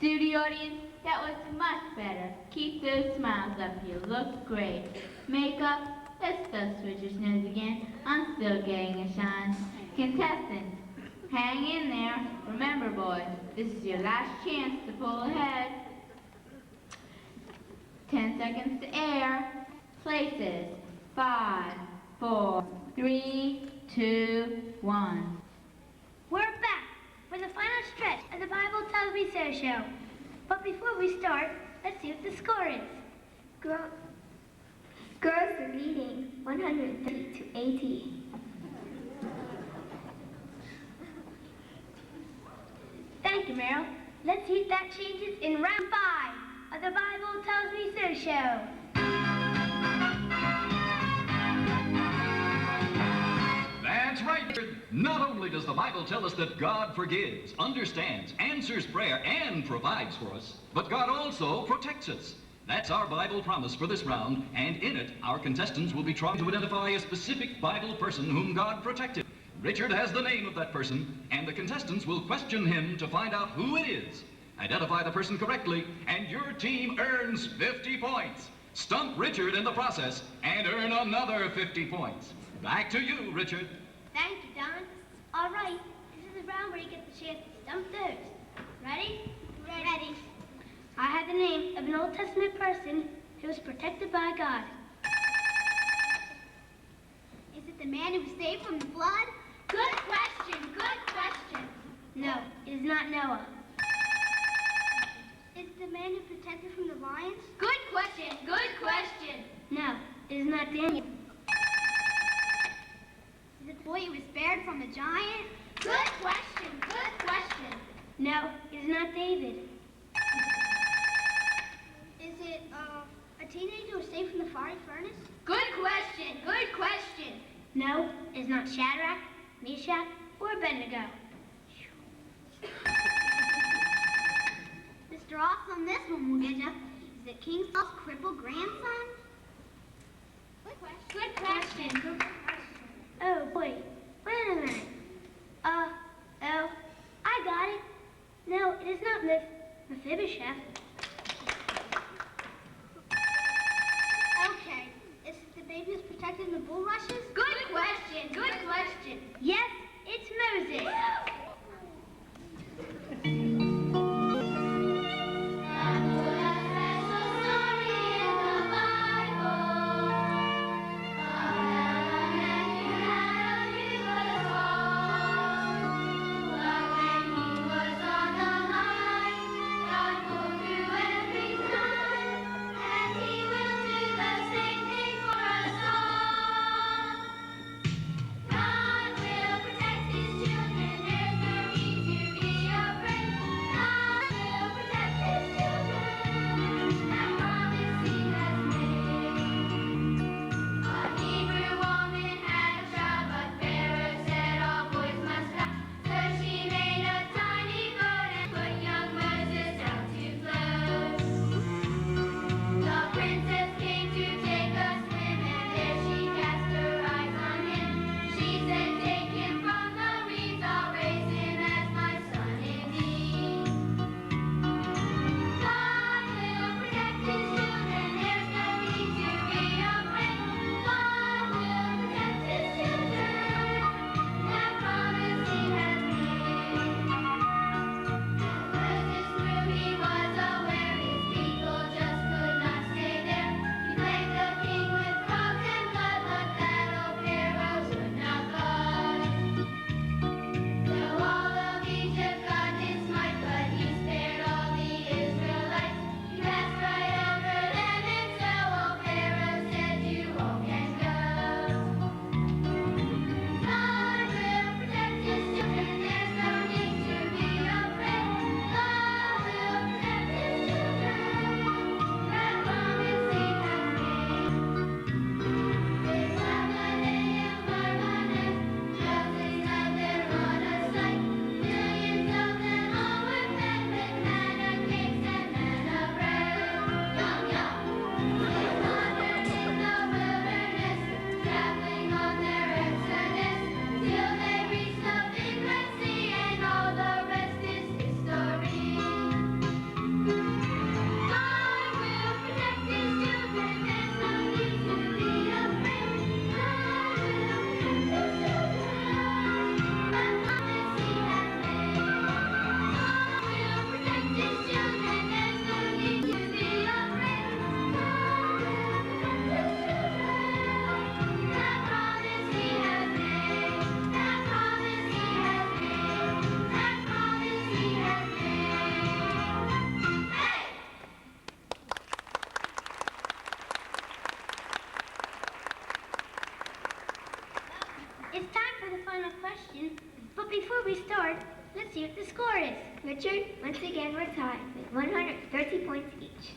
Studio audience, that was much better. Keep those smiles up, you look great. Makeup, let's dust Richard's nose again. I'm still getting a shine. Contestants, hang in there. Remember, boys, this is your last chance to pull ahead. 10 seconds to air. Places. 5, 4, 3, 2, 1. We're back for the final stretch of the Bible Tells Me So show. But before we start, let's see what the score is. Girls are leading 130 to 80. Thank you, Meryl. Let's see if that changes in round 5 of the Bible Tells Me So show. That's right. Not only does the Bible tell us that God forgives, understands, answers prayer, and provides for us, but God also protects us. That's our Bible promise for this round, and in it, our contestants will be trying to identify a specific Bible person whom God protected. Richard has the name of that person, and the contestants will question him to find out who it is. Identify the person correctly, and your team earns 50 points. Stump Richard in the process, and earn another 50 points. Back to you, Richard. Thank you, Don. All right, this is the round where you get the chance to stump those. Ready? Ready. I have the name of an Old Testament person who was protected by God. Is it the man who was saved from the flood? Good question, good question. No, it is not Noah. Is it the man who protected from the lions? Good question, good question. No, it is not Daniel. Is it the boy who was spared from a giant? Good question, good question. No, it is not David. Is it a teenager who was saved from the fiery furnace? Good question, good question. No, it is not Shadrach, Meshach, or Abednego. Mr. Awesome, this one will get you. Is it King Saul's crippled grandson? Good question. Good question. Oh, boy. Wait a minute. Oh, I got it. No, it is not Mephibosheth. Okay. Is it the baby who's protected in the bulrushes? Good question, good question. Yes, it's Moses. God will protect his children. question. But before we start, let's see what the score is. Richard, once again we're tied with 130 points each.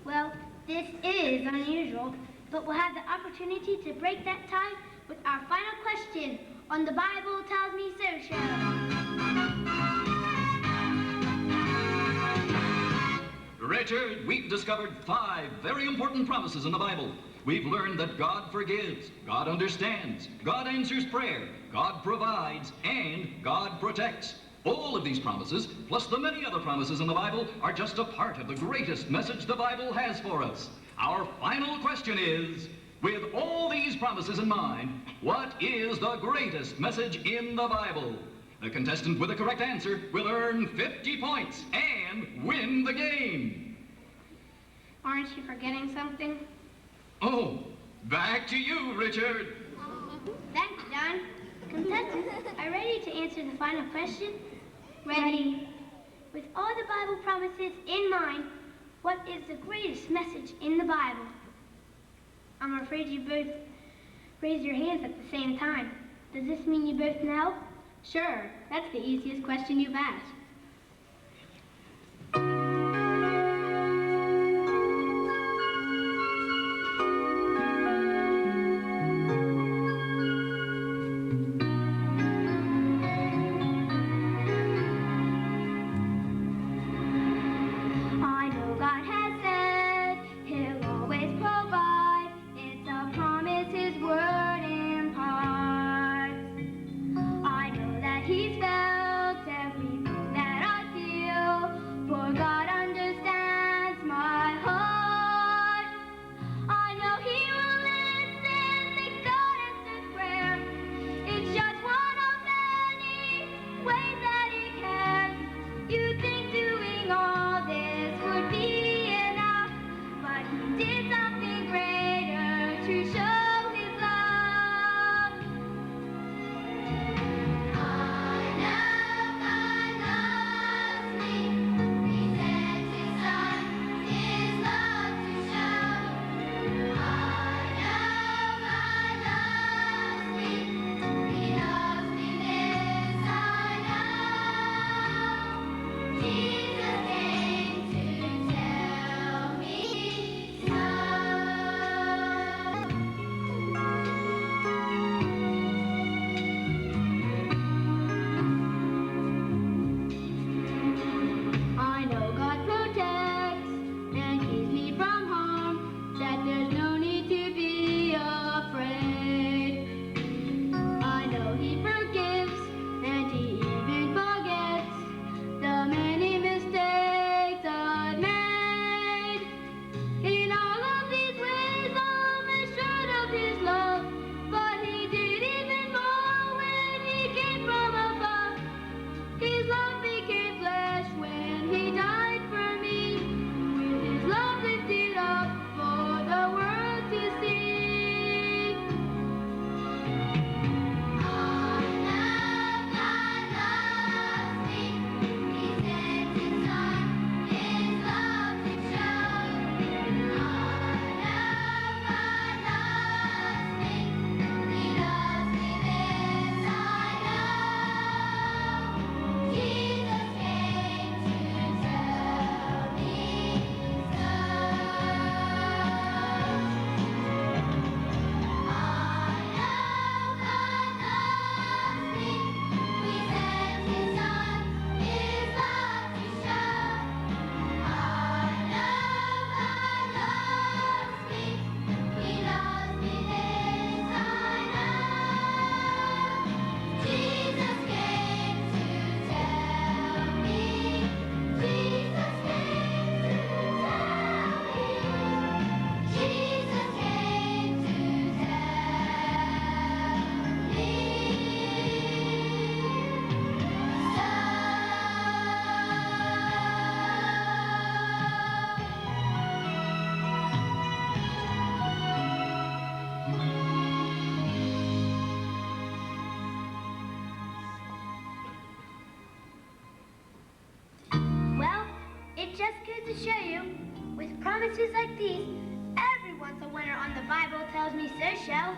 Well, this is unusual, but we'll have the opportunity to break that tie with our final question on the Bible Tells Me So show. Richard, we've discovered 5 very important promises in the Bible. We've learned that God forgives, God understands, God answers prayer, God provides, and God protects. All of these promises, plus the many other promises in the Bible, are just a part of the greatest message the Bible has for us. Our final question is, with all these promises in mind, what is the greatest message in the Bible? The contestant with the correct answer will earn 50 points and win the game. Aren't you forgetting something? Oh, back to you, Richard. Thanks, John. Contestants, are ready to answer the final question? Ready. With all the Bible promises in mind, what is the greatest message in the Bible? I'm afraid you both raised your hands at the same time. Does this mean you both know? Sure, that's the easiest question you've asked. I know God has said He'll always provide. It's a promise His word imparts. I know that He's felt everything that I feel, for God understands my heart. I know He will listen, that God answers prayer. It's just one of many ways that He cares. You think doing all this would be enough, but He did something greater to show His love. I know God loves me. He sent His Son, His love to show. I know God loves me. He loves me, this I know. Jesus came to tell me so. I know God protects and keeps me from harm, that there's no need to be afraid. I know He forgives and He even forgets the many mistakes I've made. In all of these ways I'm assured of His love, but He did even more when He came from above. His love became flesh when He died for me, with His love lifted up for the world to see. I know God loves me. He sent His Son, His love to show. I know God loves me. He loves me, this I know. Jesus came to tell me so. I know God loves me. He sent His Son, His love to show. I know God loves me. He loves me, this I know. Jesus came to tell me. Jesus came to tell me. Jesus came to Well, it just goes to show you, with promises like these, everyone's a winner on the Bible Tells Me So show.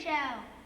show.